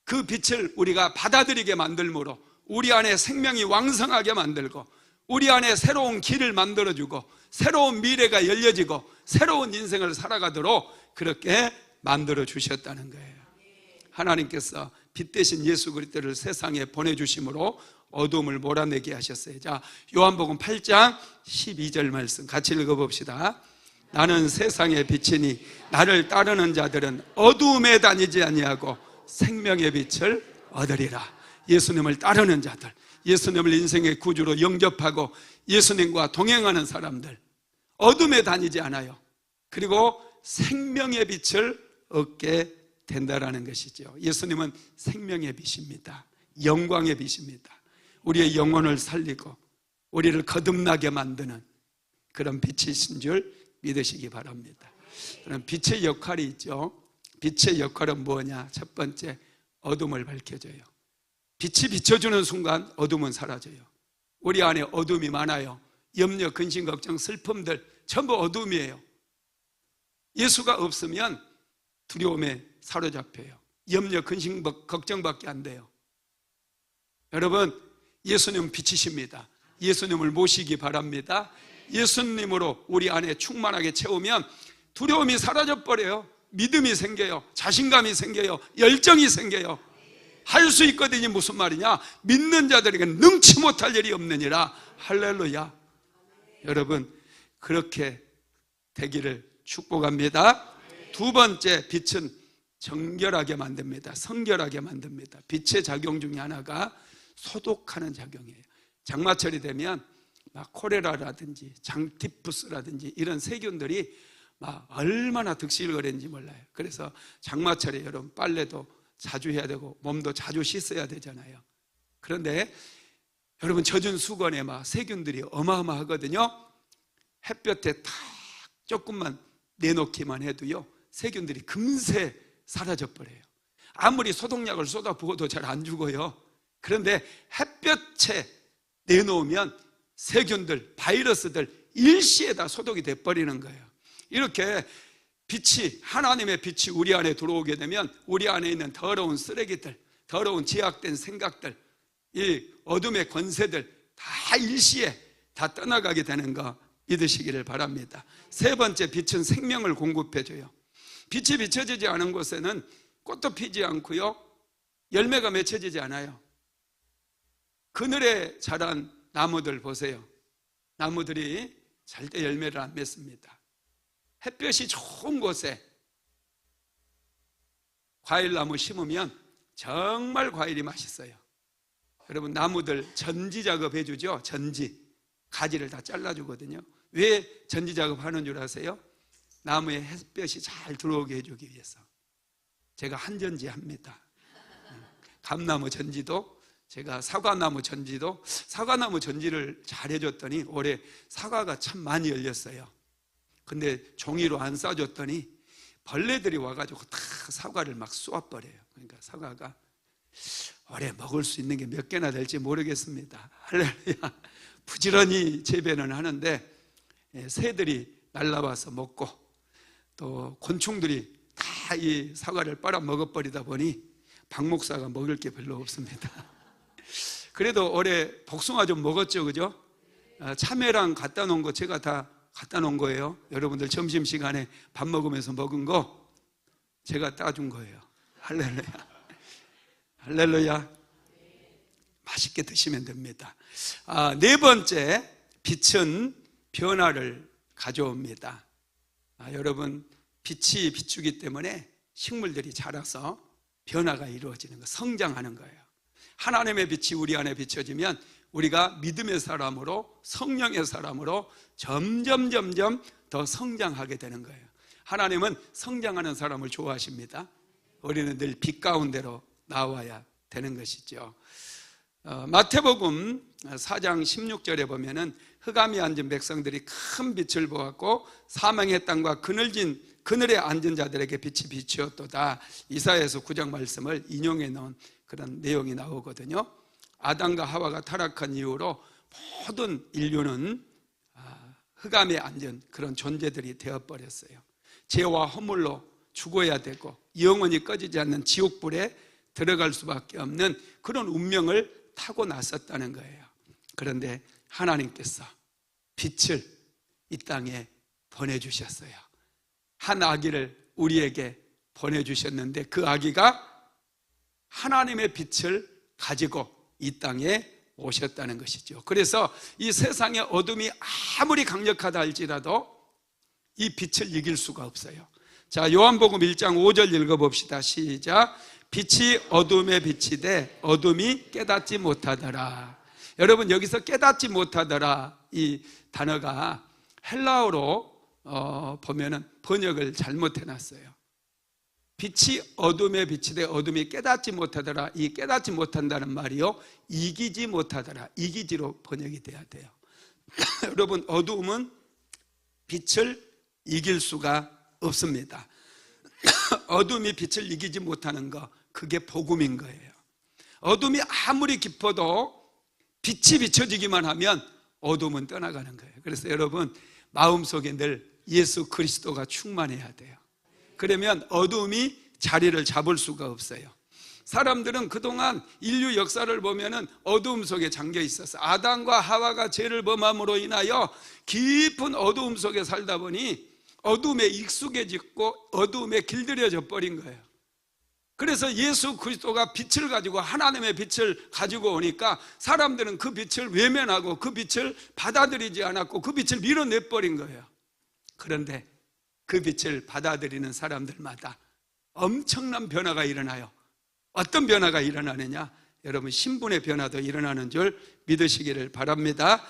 그 빛을 우리가 받아들이게 만들므로 우리 안에 생명이 왕성하게 만들고 우리 안에 새로운 길을 만들어주고 새로운 미래가 열려지고 새로운 인생을 살아가도록 그렇게 만들어 주셨다는 거예요. 하나님께서 빛 대신 예수 그리스도를 세상에 보내주심으로 어둠을 몰아내게 하셨어요. 자, 요한복음 8장 12절 말씀 같이 읽어봅시다. 나는 세상의 빛이니 나를 따르는 자들은 어두움에 다니지 아니하고 생명의 빛을 얻으리라. 예수님을 따르는 자들, 예수님을 인생의 구주로 영접하고 예수님과 동행하는 사람들, 어둠에 다니지 않아요. 그리고 생명의 빛을 얻게 된다라는 것이죠. 예수님은 생명의 빛입니다. 영광의 빛입니다. 우리의 영혼을 살리고 우리를 거듭나게 만드는 그런 빛이신 줄 믿으시기 바랍니다. 그럼 빛의 역할이 있죠. 빛의 역할은 뭐냐? 첫 번째, 어둠을 밝혀줘요. 빛이 비춰주는 순간 어둠은 사라져요. 우리 안에 어둠이 많아요. 염려, 근심, 걱정, 슬픔들 전부 어둠이에요. 예수가 없으면 두려움에 사로잡혀요. 염려, 근심, 걱정밖에 안 돼요. 여러분, 예수님은 빛이십니다. 예수님을 모시기 바랍니다. 예수님으로 우리 안에 충만하게 채우면 두려움이 사라져버려요. 믿음이 생겨요. 자신감이 생겨요. 열정이 생겨요. 할 수 있거든요. 무슨 말이냐? 믿는 자들에게 능치 못할 일이 없느니라. 할렐루야. 여러분, 그렇게 되기를 축복합니다. 두 번째, 빛은 정결하게 만듭니다. 성결하게 만듭니다. 빛의 작용 중에 하나가 소독하는 작용이에요. 장마철이 되면 막 콜레라라든지 장티푸스라든지 이런 세균들이 막 얼마나 득실거리는지 몰라요. 그래서 장마철에 여러분 빨래도 자주 해야 되고 몸도 자주 씻어야 되잖아요. 그런데 여러분 젖은 수건에 막 세균들이 어마어마하거든요. 햇볕에 탁 조금만 내놓기만 해도요, 세균들이 금세 사라져 버려요. 아무리 소독약을 쏟아부어도 잘 안 죽어요. 그런데 햇볕에 내놓으면 세균들, 바이러스들 일시에 다 소독이 돼버리는 거예요. 이렇게 빛이, 하나님의 빛이 우리 안에 들어오게 되면 우리 안에 있는 더러운 쓰레기들, 더러운 제약된 생각들, 이 어둠의 권세들 다 일시에 다 떠나가게 되는 거 믿으시기를 바랍니다. 세 번째, 빛은 생명을 공급해줘요. 빛이 비춰지지 않은 곳에는 꽃도 피지 않고요, 열매가 맺혀지지 않아요. 그늘에 자란 나무들 보세요. 나무들이 절대 열매를 안 맺습니다. 햇볕이 좋은 곳에 과일나무 심으면 정말 과일이 맛있어요. 여러분, 나무들 전지 작업 해주죠. 전지, 가지를 다 잘라주거든요. 왜 전지 작업 하는 줄 아세요? 나무에 햇볕이 잘 들어오게 해주기 위해서. 제가 한전지 합니다. 감나무 전지도, 제가 사과나무 전지도, 사과나무 전지를 잘 해줬더니 올해 사과가 참 많이 열렸어요. 근데 종이로 안 싸줬더니 벌레들이 와가지고 다 사과를 막 쏘아버려요. 그러니까 사과가 올해 먹을 수 있는 게 몇 개나 될지 모르겠습니다. 할렐루야. 부지런히 재배는 하는데 새들이 날라와서 먹고 또 곤충들이 다 이 사과를 빨아 먹어버리다 보니 박 목사가 먹을 게 별로 없습니다. 그래도 올해 복숭아 좀 먹었죠, 그죠? 참외랑 갖다 놓은 거 제가 다 갖다 놓은 거예요. 여러분들 점심시간에 밥 먹으면서 먹은 거 제가 따준 거예요. 할렐루야. 할렐루야. 맛있게 드시면 됩니다. 네 번째, 빛은 변화를 가져옵니다. 여러분, 빛이 비추기 때문에 식물들이 자라서 변화가 이루어지는 거, 성장하는 거예요. 하나님의 빛이 우리 안에 비춰지면 우리가 믿음의 사람으로, 성령의 사람으로 점점 더 성장하게 되는 거예요. 하나님은 성장하는 사람을 좋아하십니다. 우리는 늘 빛 가운데로 나와야 되는 것이죠. 마태복음 4장 16절에 보면은 흑암이 앉은 백성들이 큰 빛을 보았고 사망의 땅과 그늘에 앉은 자들에게 빛이 비추었도다. 이사야서 9장 말씀을 인용해 놓은 그런 내용이 나오거든요. 아담과 하와가 타락한 이후로 모든 인류는 흑암에 앉은 그런 존재들이 되어버렸어요. 죄와 허물로 죽어야 되고 영원히 꺼지지 않는 지옥불에 들어갈 수밖에 없는 그런 운명을 타고 났었다는 거예요. 그런데 하나님께서 빛을 이 땅에 보내주셨어요. 한 아기를 우리에게 보내주셨는데 그 아기가 하나님의 빛을 가지고 이 땅에 오셨다는 것이죠. 그래서 이 세상의 어둠이 아무리 강력하다 할지라도 이 빛을 이길 수가 없어요. 자, 요한복음 1장 5절 읽어봅시다. 시작. 빛이 어둠에 빛이 돼 어둠이 깨닫지 못하더라. 여러분, 여기서 깨닫지 못하더라 이 단어가 헬라어로 보면은 번역을 잘못해놨어요. 빛이 어둠에 빛이 돼 어둠이 깨닫지 못하더라. 이 깨닫지 못한다는 말이요, 이기지 못하더라, 이기지로 번역이 돼야 돼요. 여러분, 어둠은 빛을 이길 수가 없습니다. 어둠이 빛을 이기지 못하는 거, 그게 복음인 거예요. 어둠이 아무리 깊어도 빛이 비춰지기만 하면 어둠은 떠나가는 거예요. 그래서 여러분, 마음속에 늘 예수 그리스도가 충만해야 돼요. 그러면 어둠이 자리를 잡을 수가 없어요. 사람들은 그동안 인류 역사를 보면은 어두움 속에 잠겨 있어서 아담과 하와가 죄를 범함으로 인하여 깊은 어두움 속에 살다 보니 어둠에 익숙해졌고 어둠에 길들여져 버린 거예요. 그래서 예수 그리스도가 빛을 가지고, 하나님의 빛을 가지고 오니까 사람들은 그 빛을 외면하고 그 빛을 받아들이지 않았고 그 빛을 밀어내버린 거예요. 그런데 그 빛을 받아들이는 사람들마다 엄청난 변화가 일어나요. 어떤 변화가 일어나느냐? 여러분, 신분의 변화도 일어나는 줄 믿으시기를 바랍니다.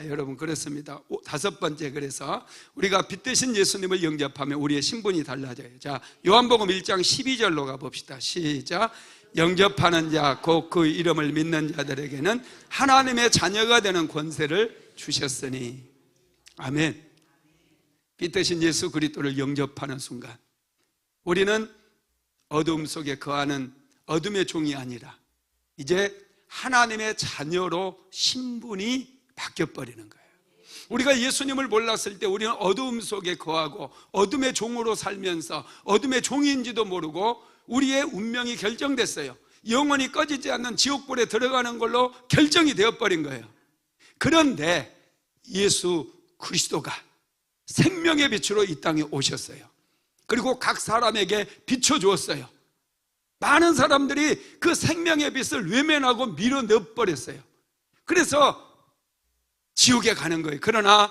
여러분, 그렇습니다. 다섯 번째, 그래서 우리가 빛 대신 예수님을 영접하면 우리의 신분이 달라져요. 자, 요한복음 1장 12절로 가봅시다. 시작. 영접하는 자, 곧 그 이름을 믿는 자들에게는 하나님의 자녀가 되는 권세를 주셨으니. 아멘. 빛 대신 예수 그리스도를 영접하는 순간 우리는 어둠 속에 거하는 어둠의 종이 아니라 이제 하나님의 자녀로 신분이 바뀌어버리는 거예요. 우리가 예수님을 몰랐을 때 우리는 어둠 속에 거하고 어둠의 종으로 살면서 어둠의 종인지도 모르고 우리의 운명이 결정됐어요. 영원히 꺼지지 않는 지옥불에 들어가는 걸로 결정이 되어버린 거예요. 그런데 예수 그리스도가 생명의 빛으로 이 땅에 오셨어요. 그리고 각 사람에게 비춰주었어요. 많은 사람들이 그 생명의 빛을 외면하고 밀어넣어버렸어요. 그래서 지옥에 가는 거예요. 그러나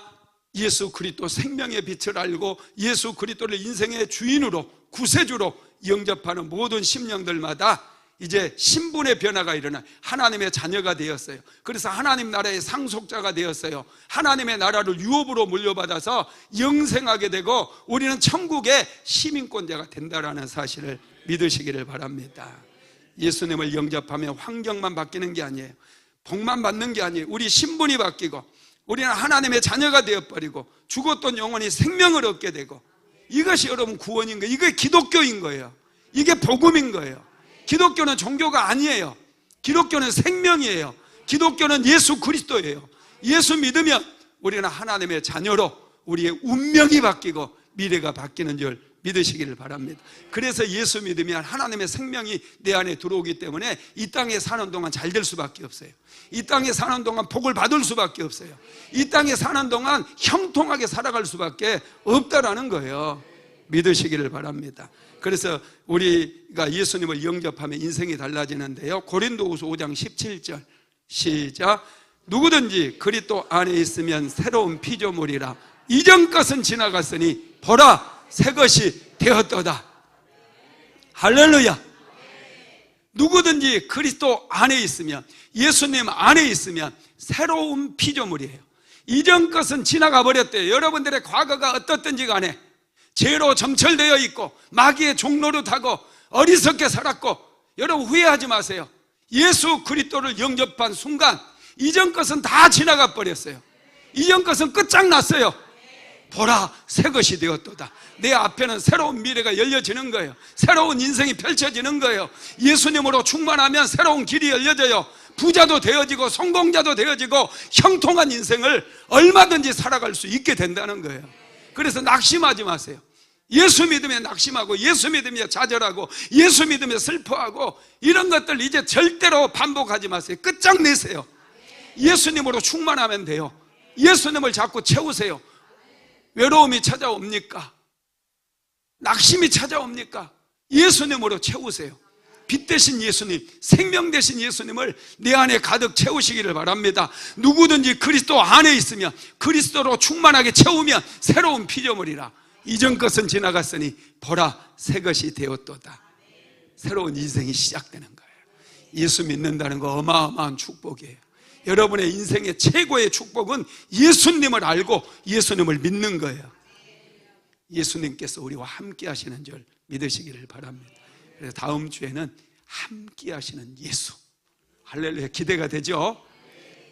예수 그리스도 생명의 빛을 알고 예수 그리스도를 인생의 주인으로, 구세주로 영접하는 모든 심령들마다 이제 신분의 변화가 일어나 하나님의 자녀가 되었어요. 그래서 하나님 나라의 상속자가 되었어요. 하나님의 나라를 유업으로 물려받아서 영생하게 되고 우리는 천국의 시민권자가 된다는 사실을 믿으시기를 바랍니다. 예수님을 영접하면 환경만 바뀌는 게 아니에요. 복만 받는 게 아니에요. 우리 신분이 바뀌고 우리는 하나님의 자녀가 되어버리고 죽었던 영혼이 생명을 얻게 되고, 이것이 여러분 구원인 거예요. 이게 기독교인 거예요. 이게 복음인 거예요. 기독교는 종교가 아니에요. 기독교는 생명이에요. 기독교는 예수 그리스도예요. 예수 믿으면 우리는 하나님의 자녀로 우리의 운명이 바뀌고 미래가 바뀌는 줄 믿으시기를 바랍니다. 그래서 예수 믿으면 하나님의 생명이 내 안에 들어오기 때문에 이 땅에 사는 동안 잘 될 수밖에 없어요. 이 땅에 사는 동안 복을 받을 수밖에 없어요. 이 땅에 사는 동안 형통하게 살아갈 수밖에 없다라는 거예요. 믿으시기를 바랍니다. 그래서 우리가 예수님을 영접하면 인생이 달라지는데요, 고린도후서 5장 17절 시작. 누구든지 그리스도 안에 있으면 새로운 피조물이라. 이전 것은 지나갔으니 보라 새 것이 되었도다. 할렐루야. 누구든지 그리스도 안에 있으면, 예수님 안에 있으면 새로운 피조물이에요. 이전 것은 지나가 버렸대요. 여러분들의 과거가 어떻든지 간에 죄로 점철되어 있고 마귀의 종노릇하고 어리석게 살았고, 여러분 후회하지 마세요. 예수 그리스도를 영접한 순간 이전 것은 다 지나가 버렸어요. 이전 것은 끝장났어요. 보라 새 것이 되었도다. 내 앞에는 새로운 미래가 열려지는 거예요. 새로운 인생이 펼쳐지는 거예요. 예수님으로 충만하면 새로운 길이 열려져요. 부자도 되어지고 성공자도 되어지고 형통한 인생을 얼마든지 살아갈 수 있게 된다는 거예요. 그래서 낙심하지 마세요. 예수 믿으면 낙심하고 예수 믿으면 좌절하고 예수 믿으면 슬퍼하고 이런 것들 이제 절대로 반복하지 마세요. 끝장내세요. 예수님으로 충만하면 돼요. 예수님을 자꾸 채우세요. 외로움이 찾아옵니까? 낙심이 찾아옵니까? 예수님으로 채우세요. 빛 대신 예수님, 생명 대신 예수님을 내 안에 가득 채우시기를 바랍니다. 누구든지 그리스도 안에 있으면, 그리스도로 충만하게 채우면 새로운 피조물이라. 이전 것은 지나갔으니 보라 새 것이 되었도다. 새로운 인생이 시작되는 거예요. 예수 믿는다는 거 어마어마한 축복이에요. 여러분의 인생의 최고의 축복은 예수님을 알고 예수님을 믿는 거예요. 예수님께서 우리와 함께 하시는 줄 믿으시기를 바랍니다. 그래서 다음 주에는 함께 하시는 예수, 할렐루야, 기대가 되죠?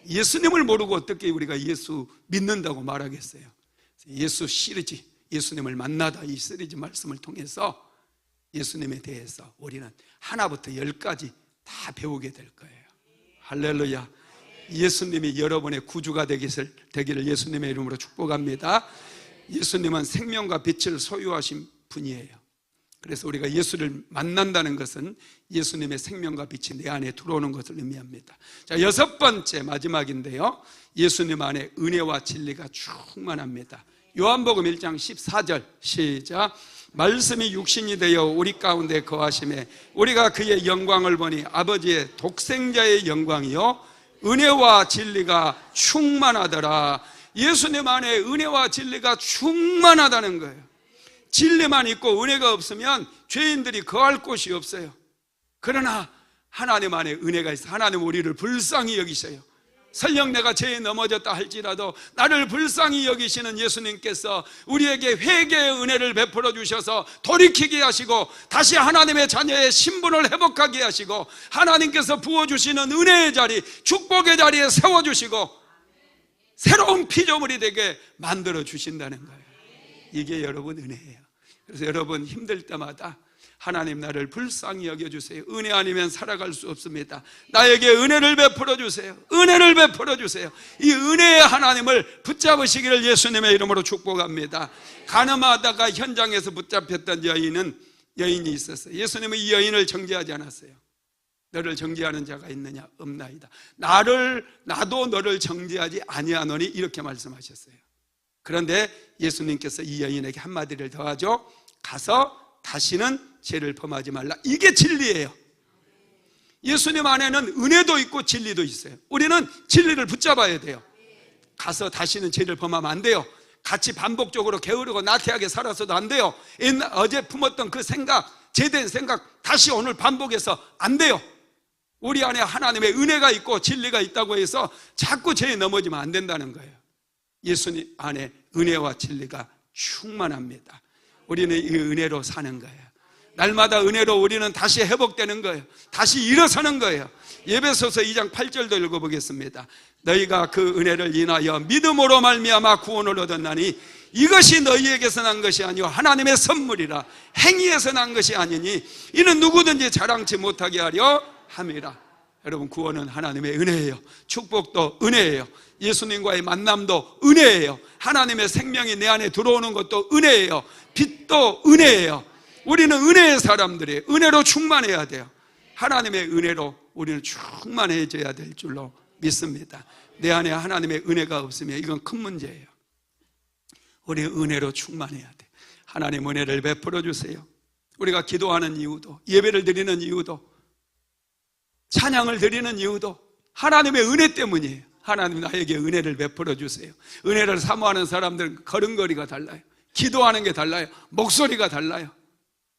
예수님을 모르고 어떻게 우리가 예수 믿는다고 말하겠어요? 예수 시리즈, 예수님을 만나다, 이 시리즈 말씀을 통해서 예수님에 대해서 우리는 하나부터 열까지 다 배우게 될 거예요. 할렐루야. 예수님이 여러분의 구주가 되기를 예수님의 이름으로 축복합니다. 예수님은 생명과 빛을 소유하신 분이에요. 그래서 우리가 예수를 만난다는 것은 예수님의 생명과 빛이 내 안에 들어오는 것을 의미합니다. 자, 6번째 마지막인데요, 예수님 안에 은혜와 진리가 충만합니다. 요한복음 1장 14절 시작. 말씀이 육신이 되어 우리 가운데 거하심에 우리가 그의 영광을 보니 아버지의 독생자의 영광이요 은혜와 진리가 충만하더라. 예수님 안에 은혜와 진리가 충만하다는 거예요. 진리만 있고 은혜가 없으면 죄인들이 거할 곳이 없어요. 그러나 하나님 안에 은혜가 있어. 하나님 우리를 불쌍히 여기셔요. 설령 내가 죄에 넘어졌다 할지라도 나를 불쌍히 여기시는 예수님께서 우리에게 회개의 은혜를 베풀어 주셔서 돌이키게 하시고 다시 하나님의 자녀의 신분을 회복하게 하시고 하나님께서 부어주시는 은혜의 자리, 축복의 자리에 세워주시고 새로운 피조물이 되게 만들어 주신다는 거예요. 이게 여러분 은혜예요. 그래서 여러분 힘들 때마다 하나님 나를 불쌍히 여겨주세요. 은혜 아니면 살아갈 수 없습니다. 나에게 은혜를 베풀어 주세요. 은혜를 베풀어 주세요. 이 은혜의 하나님을 붙잡으시기를 예수님의 이름으로 축복합니다. 가늠하다가 현장에서 붙잡혔던 여인이 있었어요. 예수님은 이 여인을 정죄하지 않았어요. 너를 정죄하는 자가 있느냐? 없나이다. 나도 너를 정죄하지 아니하노니 이렇게 말씀하셨어요. 그런데 예수님께서 이 여인에게 한마디를 더 하죠. 가서 다시는 죄를 범하지 말라. 이게 진리예요. 예수님 안에는 은혜도 있고 진리도 있어요. 우리는 진리를 붙잡아야 돼요. 가서 다시는 죄를 범하면 안 돼요. 같이 반복적으로 게으르고 나태하게 살아서도 안 돼요. 어제 품었던 그 생각, 죄된 생각 다시 오늘 반복해서 안 돼요. 우리 안에 하나님의 은혜가 있고 진리가 있다고 해서 자꾸 죄에 넘어지면 안 된다는 거예요. 예수님 안에 은혜와 진리가 충만합니다. 우리는 이 은혜로 사는 거예요. 날마다 은혜로 우리는 다시 회복되는 거예요. 다시 일어서는 거예요. 에베소서 2장 8절도 읽어보겠습니다. 너희가 그 은혜를 인하여 믿음으로 말미암아 구원을 얻었나니 이것이 너희에게서 난 것이 아니요 하나님의 선물이라. 행위에서 난 것이 아니니 이는 누구든지 자랑치 못하게 하려 함이라. 여러분, 구원은 하나님의 은혜예요. 축복도 은혜예요. 예수님과의 만남도 은혜예요. 하나님의 생명이 내 안에 들어오는 것도 은혜예요. 빛도 은혜예요. 우리는 은혜의 사람들이에요. 은혜로 충만해야 돼요. 하나님의 은혜로 우리는 충만해져야 될 줄로 믿습니다. 내 안에 하나님의 은혜가 없으면 이건 큰 문제예요. 우리 은혜로 충만해야 돼. 하나님 은혜를 베풀어 주세요. 우리가 기도하는 이유도, 예배를 드리는 이유도, 찬양을 드리는 이유도 하나님의 은혜 때문이에요. 하나님 나에게 은혜를 베풀어 주세요. 은혜를 사모하는 사람들은 걸음걸이가 달라요. 기도하는 게 달라요. 목소리가 달라요.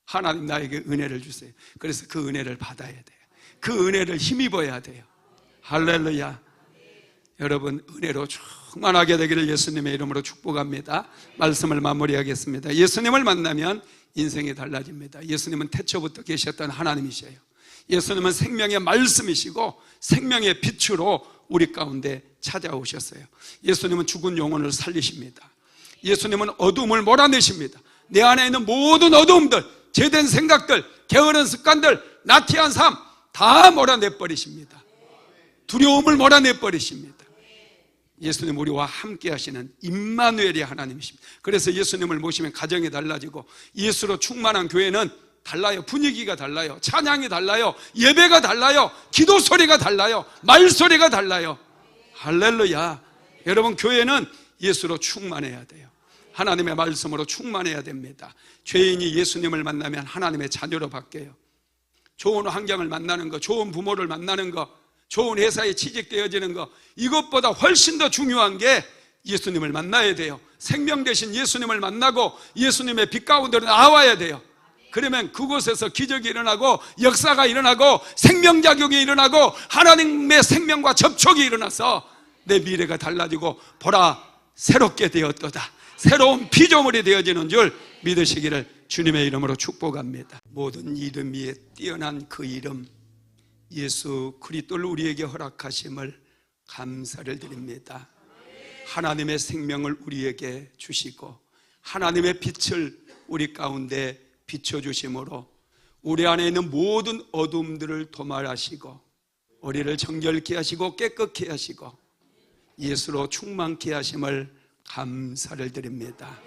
하나님 나에게 은혜를 주세요. 그래서 그 은혜를 받아야 돼요. 그 은혜를 힘입어야 돼요. 할렐루야. 여러분, 은혜로 충만하게 되기를 예수님의 이름으로 축복합니다. 말씀을 마무리하겠습니다. 예수님을 만나면 인생이 달라집니다. 예수님은 태초부터 계셨던 하나님이셔요. 예수님은 생명의 말씀이시고 생명의 빛으로 우리 가운데 찾아오셨어요. 예수님은 죽은 영혼을 살리십니다. 예수님은 어둠을 몰아내십니다. 내 안에 있는 모든 어둠들, 죄된 생각들, 게으른 습관들, 나태한 삶 다 몰아내버리십니다. 두려움을 몰아내버리십니다. 예수님 우리와 함께 하시는 임마누엘이 하나님이십니다. 그래서 예수님을 모시면 가정이 달라지고 예수로 충만한 교회는 달라요. 분위기가 달라요. 찬양이 달라요. 예배가 달라요. 기도 소리가 달라요. 말소리가 달라요. 할렐루야. 여러분, 교회는 예수로 충만해야 돼요. 하나님의 말씀으로 충만해야 됩니다. 죄인이 예수님을 만나면 하나님의 자녀로 바뀌어요. 좋은 환경을 만나는 거, 좋은 부모를 만나는 거, 좋은 회사에 취직되어지는 거, 이것보다 훨씬 더 중요한 게 예수님을 만나야 돼요. 생명 되신 예수님을 만나고 예수님의 빛 가운데로 나와야 돼요. 그러면 그곳에서 기적이 일어나고 역사가 일어나고 생명작용이 일어나고 하나님의 생명과 접촉이 일어나서 내 미래가 달라지고 보라 새롭게 되었도다, 새로운 피조물이 되어지는 줄 믿으시기를 주님의 이름으로 축복합니다. 모든 이름 위에 뛰어난 그 이름 예수 그리스도를 우리에게 허락하심을 감사를 드립니다. 하나님의 생명을 우리에게 주시고 하나님의 빛을 우리 가운데 비춰주심으로 우리 안에 있는 모든 어둠들을 도말하시고 우리를 정결케 하시고 깨끗게 하시고 예수로 충만케 하심을 감사를 드립니다.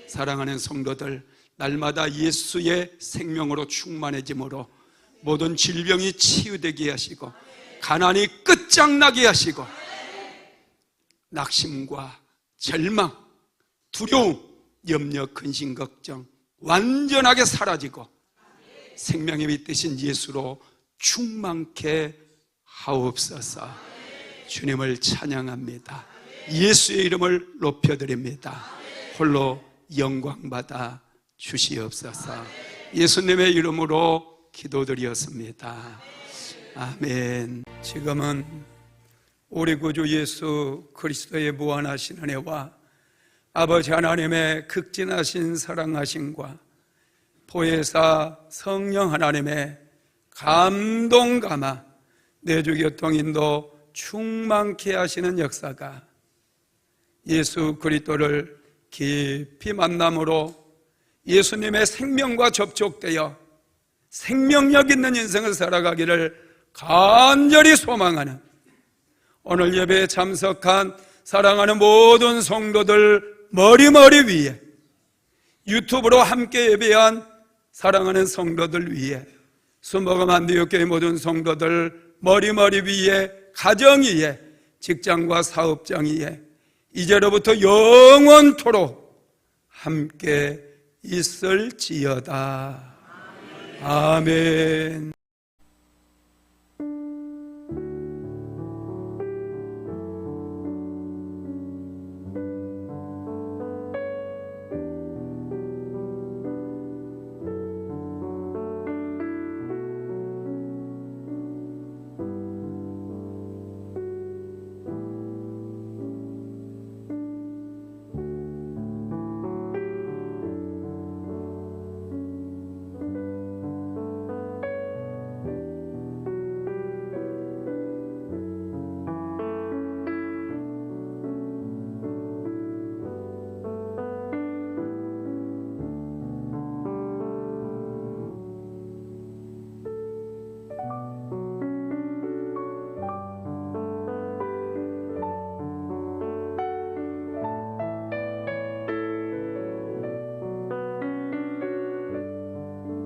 사랑하는 성도들, 날마다 예수의 생명으로 충만해짐으로 모든 질병이 치유되게 하시고 가난이 끝장나게 하시고 낙심과 절망, 두려움, 염려, 근심, 걱정 완전하게 사라지고 생명의 빛 되신 예수로 충만케 하옵소서. 주님을 찬양합니다. 예수의 이름을 높여드립니다. 홀로 영광받아 주시옵소서. 예수님의 이름으로 기도드렸습니다. 아멘. 지금은 우리 구주 예수 그리스도의 무한하신 은혜와 아버지 하나님의 극진하신 사랑하심과 보혜사 성령 하나님의 감동 감화 내주 교통인도 충만케 하시는 역사가 예수 그리스도를 깊이 만남으로 예수님의 생명과 접촉되어 생명력 있는 인생을 살아가기를 간절히 소망하는 오늘 예배에 참석한 사랑하는 모든 성도들 머리머리 위에 유튜브로 함께 예배한 사랑하는 성도들 위에 순복음 한대역교회 모든 성도들 머리머리 위에 가정 위에 직장과 사업장 위에 이제로부터 영원토록 함께 있을지어다. 아멘.